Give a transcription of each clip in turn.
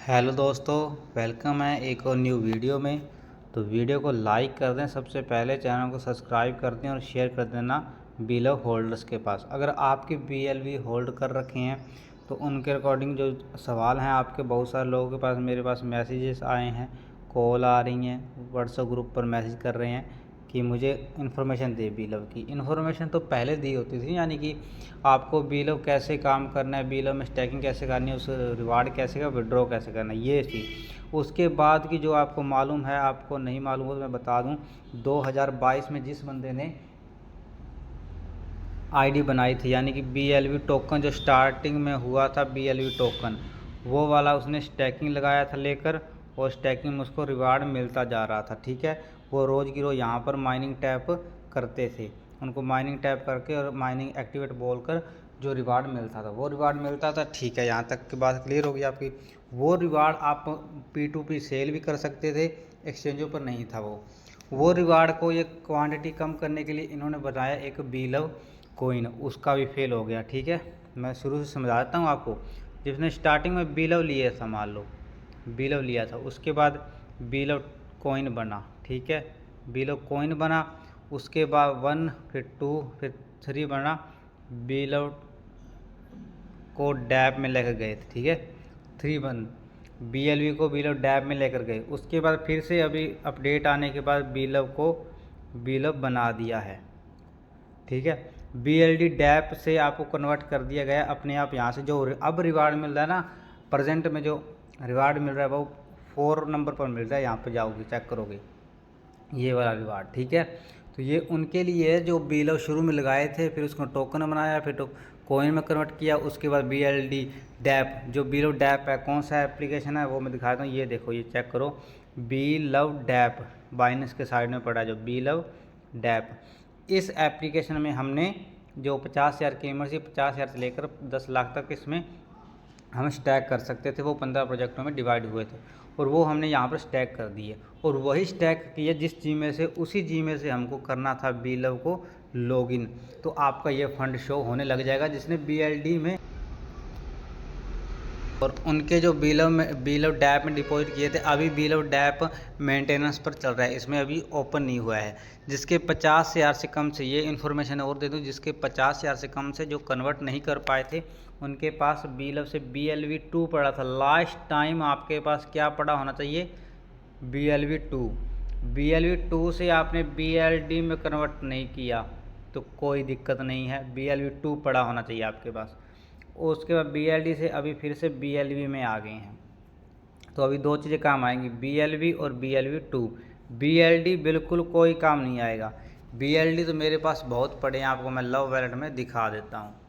Hello दोस्तों, welcome है एक और न्यू वीडियो में। तो वीडियो को लाइक कर दें, सबसे पहले चैनल को सब्सक्राइब कर दें और शेयर कर देना बीएलओ होल्डर्स के पास। अगर आपके बीएलवी होल्ड कर रखे हैं तो उनके अकॉर्डिंग जो सवाल हैं आपके, बहुत सारे लोगों के पास मेरे पास मैसेजेस आए हैं, कॉल आ रही हैं, व्हाट्सएप ग्रुप पर मैसेज कर रहे हैं कि मुझे इन्फॉर्मेशन दे बीएलओ की। इन्फॉर्मेशन तो पहले दी होती थी, यानी कि आपको बीएलओ कैसे काम करना है, बीएलओ में स्टैकिंग कैसे करनी है, उस रिवार्ड कैसे का विड्रॉ कैसे करना है, ये थी। उसके बाद की जो आपको मालूम है, आपको नहीं मालूम हो तो मैं बता दूं, 2022 में जिस बंदे ने आईडी बनाई थी, यानी कि बीएलवी टोकन जो स्टार्टिंग में हुआ था, बीएलवी टोकन वो वाला उसने स्टैकिंग लगाया था लेकर, और स्टैकिंग में उसको रिवार्ड मिलता जा रहा था। ठीक है, वो रोज़ की रोज़ यहाँ पर माइनिंग टैप करते थे, उनको माइनिंग टैप करके और माइनिंग एक्टिवेट बोलकर जो रिवार्ड मिलता था वो रिवार्ड मिलता था। ठीक है, यहाँ तक की बात क्लियर होगी आपकी। वो रिवार्ड आप P2P सेल भी कर सकते थे, एक्सचेंजों पर नहीं था वो रिवार्ड को ये क्वांटिटी कम करने के लिए इन्होंने बनाया एक बीलव कोइन, उसका भी फेल हो गया। ठीक है, मैं शुरू से समझाता हूँ आपको। जिसने स्टार्टिंग में बीलव लिए था, मान लो बीलव लिया था, उसके बाद बीलव कोइन बना। ठीक है, बीलव कोइन बना, उसके बाद 1 फिर 2 फिर 3 बना, बीलव को डैप में लेकर गए थे। ठीक है, 3 बन बीएलवी को बीलव डैप में लेकर गए। उसके बाद फिर से अभी अपडेट आने के बाद बीलव को बीलव बना दिया है। ठीक है, बीएलडी डैप से आपको कन्वर्ट कर दिया गया अपने आप। यहाँ से जो अब रिवार्ड मिल रहा है ना, प्रेजेंट में जो रिवार्ड मिल रहा है वो 4 नंबर पर मिल रहा है। यहाँ पे जाओगे चेक करोगे ये वाला रिवार्ड। ठीक है, तो ये उनके लिए जो बीएलओ शुरू में लगाए थे, फिर उसको टोकन बनाया, फिर तो कोइन में कन्वर्ट किया, उसके बाद बीएलडी डैप, जो बीलव डैप है, कौन सा एप्लीकेशन है वो मैं दिखाता हूँ। ये देखो, ये चेक करो, बीलव डैप, बाइनेंस के साइड में पड़ा है जो बीलव डैप। इस एप्लीकेशन में हमने जो 50,000 की मेंबरशिप, 50,000 से लेकर 10 लाख तक इसमें हम स्टैक कर सकते थे। वो 15 प्रोजेक्टों में डिवाइड हुए थे और वो हमने यहाँ पर स्टैक कर दिए, और वही स्टैक किया जिस जीमेल से, उसी जीमेल से हमको करना था बीलव को लॉगिन। तो आपका ये फंड शो होने लग जाएगा जिसने बीएलडी में और उनके जो बीलव डैप में डिपॉजिट किए थे। अभी बीलव डैप मेंटेनेंस पर चल रहा है, इसमें अभी ओपन नहीं हुआ है। जिसके 50,000 से कम से, ये इन्फॉर्मेशन और दे दूँ, जिसके 50,000 से कम से जो कन्वर्ट नहीं कर पाए थे, उनके पास बीलव से BLV2 पड़ा था। लास्ट टाइम आपके पास क्या पड़ा होना चाहिए? BLV2। BLV2 से आपने BLD में कन्वर्ट नहीं किया तो कोई दिक्कत नहीं है, BLV2 पड़ा होना चाहिए आपके पास। उसके बाद BLD से अभी फिर से BLV में आ गए हैं, तो अभी 2 चीज़ें काम आएंगी, BLV और BLV2। BLD बिल्कुल कोई काम नहीं आएगा। BLD तो मेरे पास बहुत पड़े हैं, आपको मैं लव वैलेट में दिखा देता हूँ।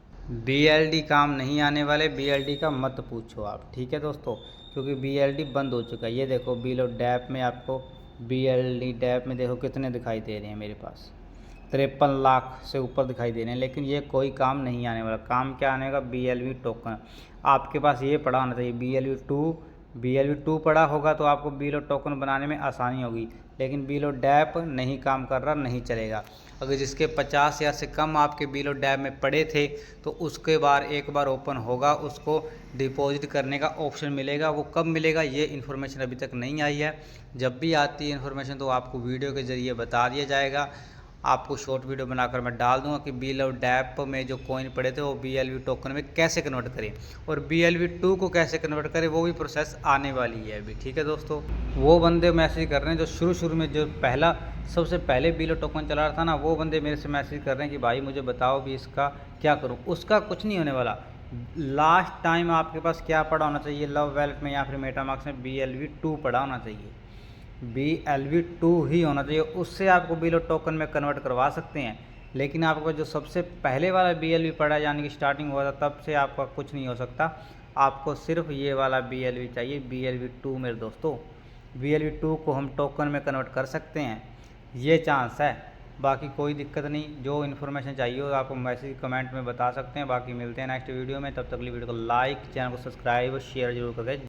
BLD काम नहीं आने वाले, BLD का मत पूछो आप। ठीक है दोस्तों, क्योंकि BLD बंद हो चुका है। ये देखो बीलो डैप में, आपको BLD डैप में देखो कितने दिखाई दे रहे हैं, मेरे पास 53 लाख से ऊपर दिखाई दे रहे हैं, लेकिन ये कोई काम नहीं आने वाला। काम क्या आने का? BLV token. आपके पास ये पड़ा होना चाहिए BLV2 पड़ा होगा तो आपको बीलो टोकन बनाने में आसानी होगी, लेकिन बीलो डैप नहीं काम कर रहा, नहीं चलेगा। अगर जिसके 50,000 से कम आपके बीलो डैप में पड़े थे तो उसके बाद एक बार ओपन होगा, उसको डिपॉजिट करने का ऑप्शन मिलेगा। वो कब मिलेगा ये इन्फॉर्मेशन अभी तक नहीं आई है। जब भी आती है इन्फॉर्मेशन तो आपको वीडियो के ज़रिए बता दिया जाएगा। आपको शॉर्ट वीडियो बनाकर मैं डाल दूंगा कि बीलव डैप में जो कॉइन पड़े थे वो BLV टोकन में कैसे कन्वर्ट करें, और BLV2 को कैसे कन्वर्ट करें, वो भी प्रोसेस आने वाली है अभी। ठीक है दोस्तों, वो बंदे मैसेज कर रहे हैं जो शुरू में जो सबसे पहले बीलव टोकन चला रहा था ना, वो बंदे मेरे से मैसेज कर रहे हैं कि भाई मुझे बताओ भी इसका क्या करूँ। उसका कुछ नहीं होने वाला। लास्ट टाइम आपके पास क्या पड़ा होना चाहिए लव वैलेट में या फिर मेटामार्क्स में? BLV2 पड़ा होना चाहिए, BLV2 ही होना चाहिए। उससे आपको बीलो टोकन में कन्वर्ट करवा सकते हैं, लेकिन आपको जो सबसे पहले वाला BLV पड़ा, यानी कि स्टार्टिंग हुआ था, तब से आपका कुछ नहीं हो सकता। आपको सिर्फ ये वाला BLV चाहिए, BLV2 मेरे दोस्तों। BLV2 को हम टोकन में कन्वर्ट कर सकते हैं, ये चांस है। बाकी कोई दिक्कत नहीं। जो इन्फॉर्मेशन चाहिए हो आपको मैसेज कमेंट में बता सकते हैं। बाकी मिलते हैं नेक्स्ट वीडियो में, तब तक के लिए वीडियो को लाइक, चैनल को सब्सक्राइब और शेयर जरूर करें।